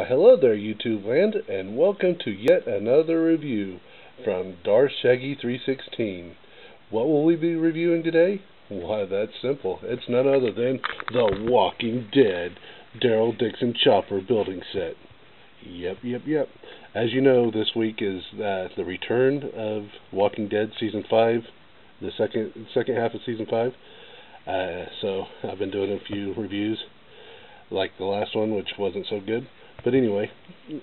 Hello there, YouTube land, and welcome to yet another review from Shaggy316. What will we be reviewing today? Why, that's simple. It's none other than The Walking Dead Daryl Dixon Chopper building set. Yep. As you know, this week is the return of Walking Dead Season 5, the second half of Season 5. So I've been doing a few reviews, like the last one, which wasn't so good. But anyway,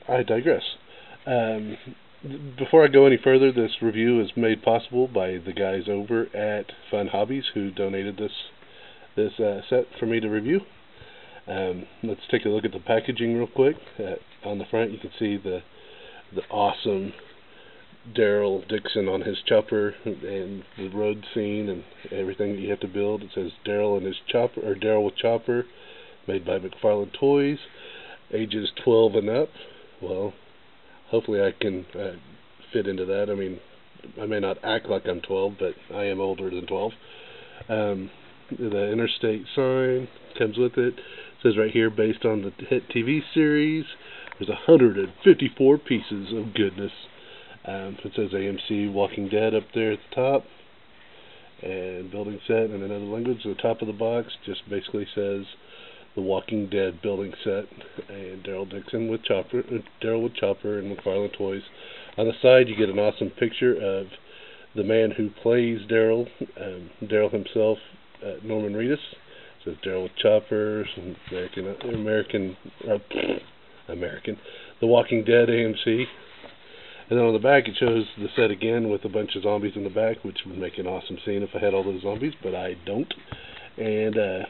I digress. Before I go any further, this review is made possible by the guys over at Fun Hobbies who donated this set for me to review. Let's take a look at the packaging real quick. On the front, you can see the awesome Daryl Dixon on his chopper and the road scene and everything that you have to build. It says Daryl and his chopper, or Daryl with Chopper, made by McFarlane Toys, ages 12 and up. Well, hopefully I can fit into that. I mean, I may not act like I'm 12, but I am older than 12. The interstate sign comes with it. It says right here, based on the hit TV series, there's 154 pieces of goodness. It says AMC Walking Dead up there at the top, and building set in another language. The top of the box just basically says The Walking Dead building set, and Daryl Dixon with Chopper, Daryl with Chopper and McFarlane Toys. On the side, you get an awesome picture of the man who plays Daryl, Daryl himself, Norman Reedus. It says Daryl with Chopper, American, The Walking Dead AMC. And then on the back, it shows the set again with a bunch of zombies in the back, which would make an awesome scene if I had all those zombies, but I don't. And it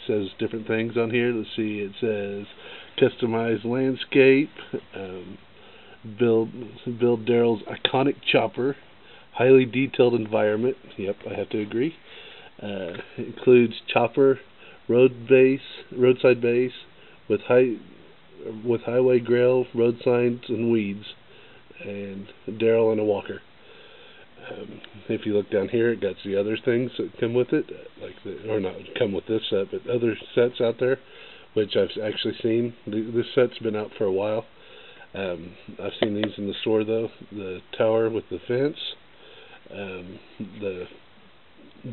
says different things on here. Let's see. It says customized landscape, build Daryl's iconic chopper, highly detailed environment. Yep, I have to agree. Includes chopper, roadside base with highway grail, road signs, and weeds, and Daryl and a walker. If you look down here, it got the other things that come with it, or not come with this set, but other sets out there, which I've actually seen. This set's been out for a while. I've seen these in the store though. The tower with the fence, the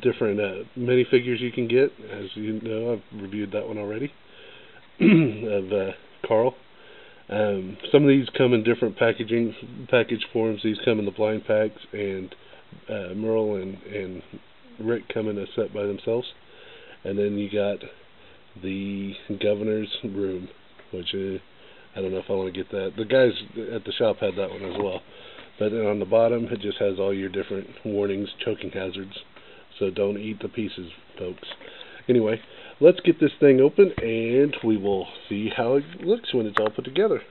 different minifigures you can get. As you know, I've reviewed that one already of Carl. Some of these come in different package forms. These come in the blind packs, and Merle and Rick come in a set by themselves. And then you got the governor's room, which I don't know if I want to get that. The guys at the shop had that one as well. But then on the bottom, it just has all your different warnings, choking hazards. So don't eat the pieces, folks. Anyway, let's get this thing open, and we will see how it looks when it's all put together.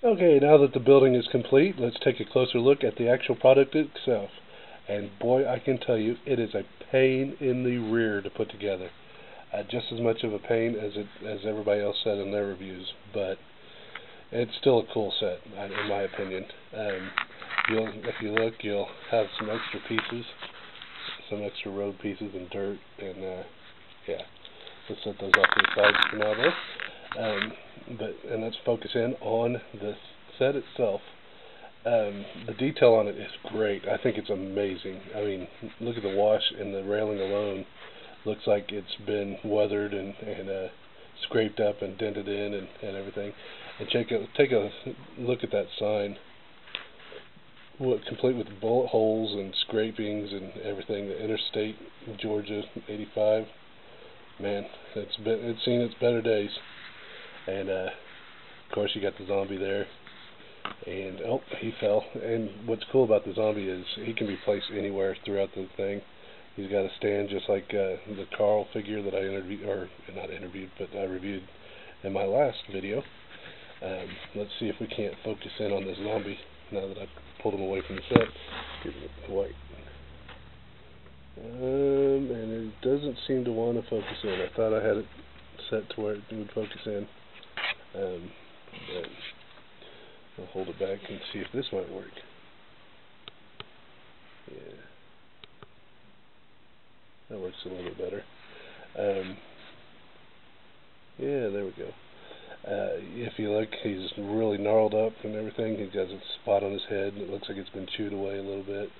Okay, now that the building is complete, let's take a closer look at the actual product itself. And boy, I can tell you, it is a pain in the rear to put together. Just as much of a pain as everybody else said in their reviews, but it's still a cool set, in my opinion. If you look, you'll have some extra pieces, some extra road pieces and dirt, and yeah, let's set those off to the side for now though. And let's focus in on the set itself. The detail on it is great. I think it's amazing. I mean, look at the wash in the railing alone. Looks like it's been weathered and scraped up and dented in and everything. And take a look at that sign. Complete with bullet holes and scrapings and everything. The Interstate Georgia 85. Man, it's seen its better days. And of course you got the zombie there. And oh, he fell. And what's cool about the zombie is he can be placed anywhere throughout the thing. He's got a stand just like the Carl figure that I reviewed in my last video. Let's see if we can't focus in on this zombie now that I've pulled him away from the set. Give me the white. And it doesn't seem to want to focus in. I thought I had it set to where it would focus in. But I'll hold it back and see if this might work. Yeah. That works a little bit better. Yeah, there we go. If you look, he's really gnarled up and everything. He's got a spot on his head, and it looks like it's been chewed away a little bit.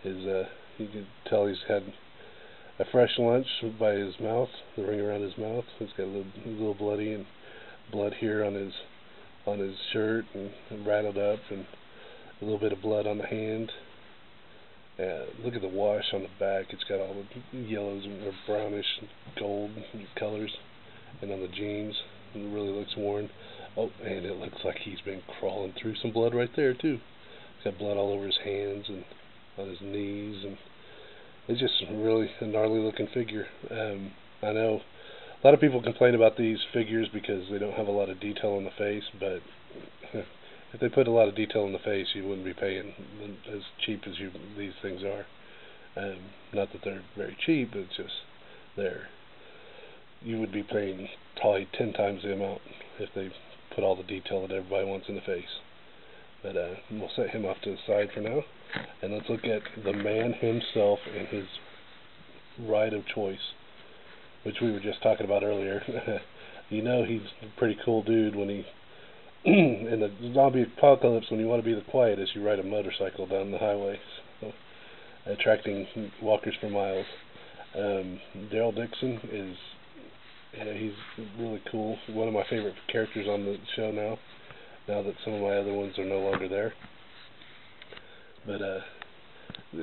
You can tell he's had a fresh lunch by his mouth, the ring around his mouth. He's got a little bloody and blood here on his shirt, and rattled up, and a little bit of blood on the hand. Look at the wash on the back. It's got all the yellows or brownish gold colors, and on the jeans, it really looks worn. Oh, and it looks like he's been crawling through some blood right there too. He's got blood all over his hands and on his knees, and it's just really a gnarly looking figure. I know a lot of people complain about these figures because they don't have a lot of detail on the face, but if they put a lot of detail in the face, you wouldn't be paying as cheap as these things are. Not that they're very cheap, but it's just you would be paying probably 10 times the amount if they put all the detail that everybody wants in the face. But we'll set him off to the side for now, and let's look at the man himself and his ride of choice, which we were just talking about earlier. You know he's a pretty cool dude when he in the zombie apocalypse, when you want to be the quietest, you ride a motorcycle down the highway, so, attracting walkers for miles. Daryl Dixon he's really cool. One of my favorite characters on the show now that some of my other ones are no longer there. But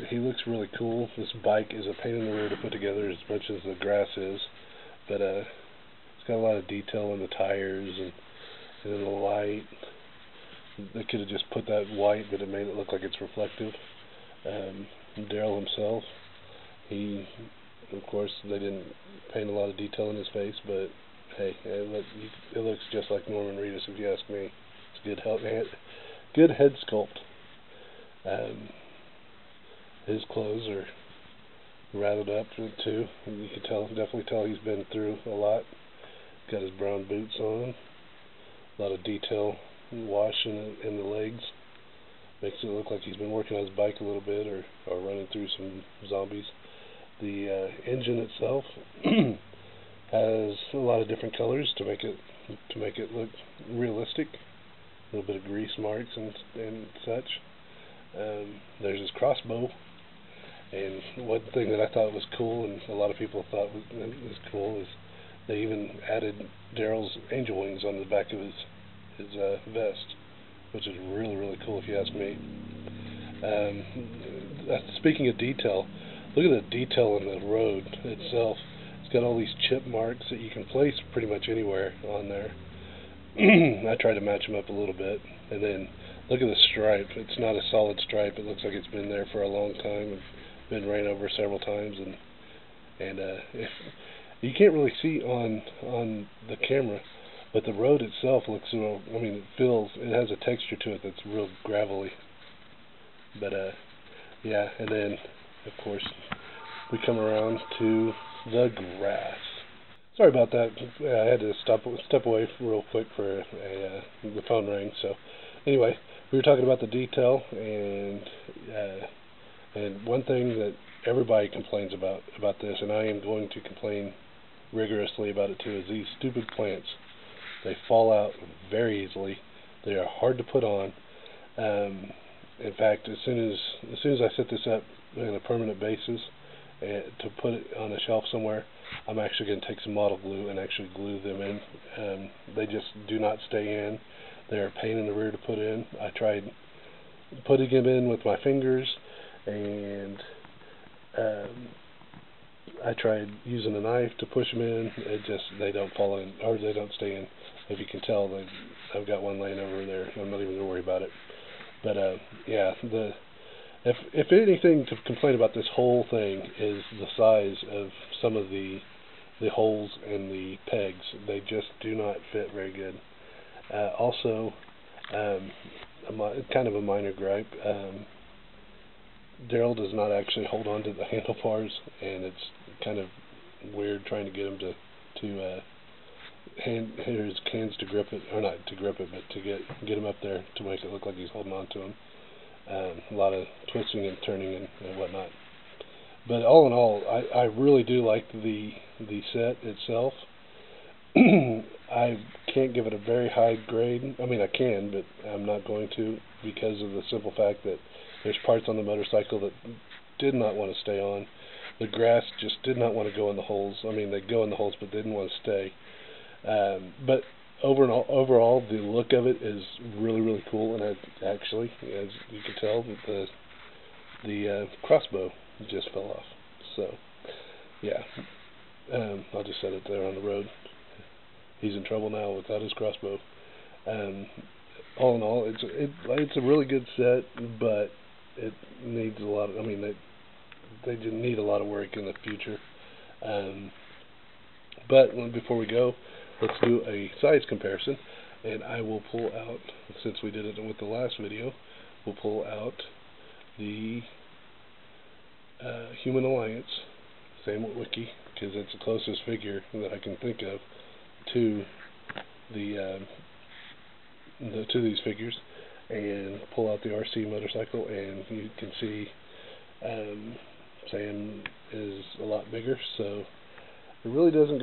he looks really cool. This bike is a pain in the rear to put together as much as the grass is, but it's got a lot of detail in the tires and in the light. They could have just put that white, but it made it look like it's reflective. Daryl himself, of course, they didn't paint a lot of detail in his face, but hey, it looks just like Norman Reedus, if you ask me. It's a good head sculpt. His clothes are rattled up too. You can definitely tell he's been through a lot. Got his brown boots on. A lot of detail wash in the legs. Makes it look like he's been working on his bike a little bit, or running through some zombies. The engine itself has a lot of different colors to make it look realistic. A little bit of grease marks and such. There's his crossbow, and one thing that I thought was cool, and a lot of people thought was cool, is they even added Daryl's angel wings on the back of his vest, which is really, really cool if you ask me. Speaking of detail, look at the detail in the road itself. It's got all these chip marks that you can place pretty much anywhere on there. I tried to match them up a little bit, and then look at the stripe. It's not a solid stripe. It looks like it's been there for a long time and been ran over several times, and if you can't really see on the camera, but the road itself looks, it has a texture to it that's real gravelly. But yeah, and then of course we come around to the grass. Sorry about that. I had to step away real quick for the phone rang. So anyway, we were talking about the detail, and one thing that everybody complains about this, and I am going to complain rigorously about it too, is these stupid plants. They fall out very easily. They are hard to put on. In fact, as soon as I set this up on a permanent basis to put it on a shelf somewhere, I'm actually going to take some model glue and actually glue them in. They just do not stay in. They're a pain in the rear to put in. I tried putting them in with my fingers, and I tried using a knife to push them in. They don't fall in, or they don't stay in. If you can tell, I've got one laying over there. I'm not even going to worry about it. But yeah, if anything to complain about this whole thing is the size of some of the holes in the pegs. They just do not fit very good. Also, kind of a minor gripe. Daryl does not actually hold on to the handlebars, and it's kind of weird trying to get him to his hands to grip it, or not to grip it, but to get him up there to make it look like he's holding on to him. A lot of twisting and turning and whatnot. But all in all, I really do like the set itself. I can't give it a very high grade. I mean, I can, but I'm not going to, because of the simple fact that there's parts on the motorcycle that did not want to stay on. The grass just did not want to go in the holes. I mean, they go in the holes, but they didn't want to stay. But overall, the look of it is really, really cool. And actually, as you can tell, the crossbow just fell off. So, yeah, I'll just set it there on the road. He's in trouble now without his crossbow. All in all, it's a really good set, but it needs a lot. I mean, they need a lot of work in the future. But before we go, let's do a size comparison, and I will pull out, since we did it with the last video, we'll pull out the Human Alliance Same Wiki, because it's the closest figure that I can think of to to these figures, and pull out the RC motorcycle, and you can see Sam is a lot bigger, so it really doesn't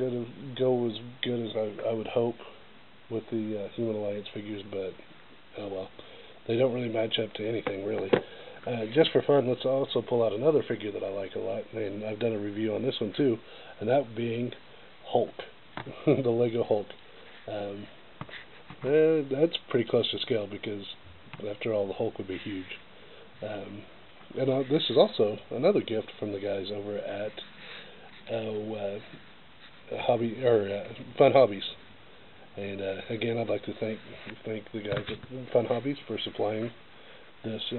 go as good as I would hope with the Human Alliance figures, but oh well. They don't really match up to anything, really. Just for fun, let's also pull out another figure that I like a lot, and I've done a review on this one too, and that being Hulk, the Lego Hulk. That's pretty close to scale, because after all, the Hulk would be huge. And this is also another gift from the guys over at Fun Hobbies. And again, I'd like to thank the guys at Fun Hobbies for supplying this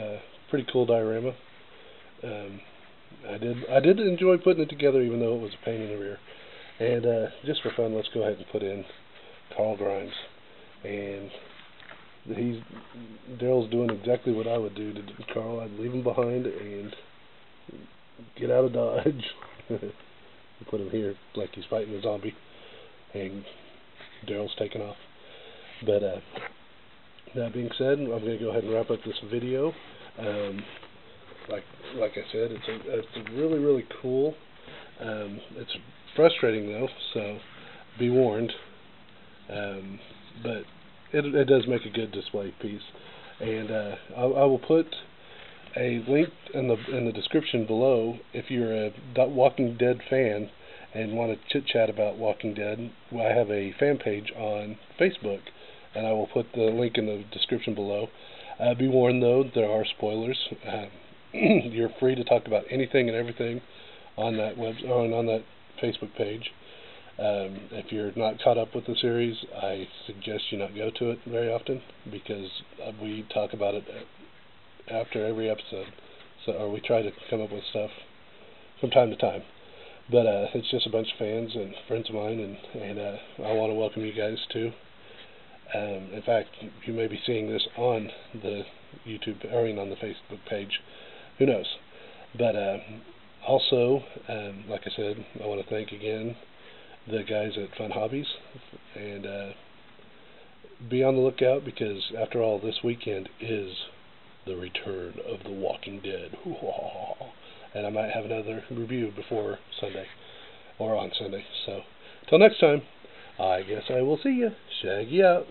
pretty cool diorama. I did enjoy putting it together, even though it was a pain in the rear. And just for fun, let's go ahead and put in Carl Grimes. And Daryl's doing exactly what I would do to Carl. I'd leave him behind and get out of Dodge. Put him here like he's fighting a zombie, and Daryl's taking off. But that being said, I'm going to go ahead and wrap up this video. Like I said, it's really, really cool. It's frustrating though, so be warned. But it does make a good display piece, and I will put a link in the description below if you're a Walking Dead fan and want to chit chat about Walking Dead. I have a fan page on Facebook, and I will put the link in the description below. Be warned though, there are spoilers. You're free to talk about anything and everything on that on that Facebook page. If you're not caught up with the series, I suggest you not go to it very often, because we talk about it after every episode, or we try to come up with stuff from time to time. But it's just a bunch of fans and friends of mine, and I want to welcome you guys too. In fact, you may be seeing this on the YouTube, or on the Facebook page. Who knows? But also, like I said, I want to thank again the guys at Fun Hobbies, and be on the lookout, because after all, this weekend is the return of The Walking Dead. And I might have another review before Sunday, or on Sunday. So, till next time, I guess I will see you. Shaggy out.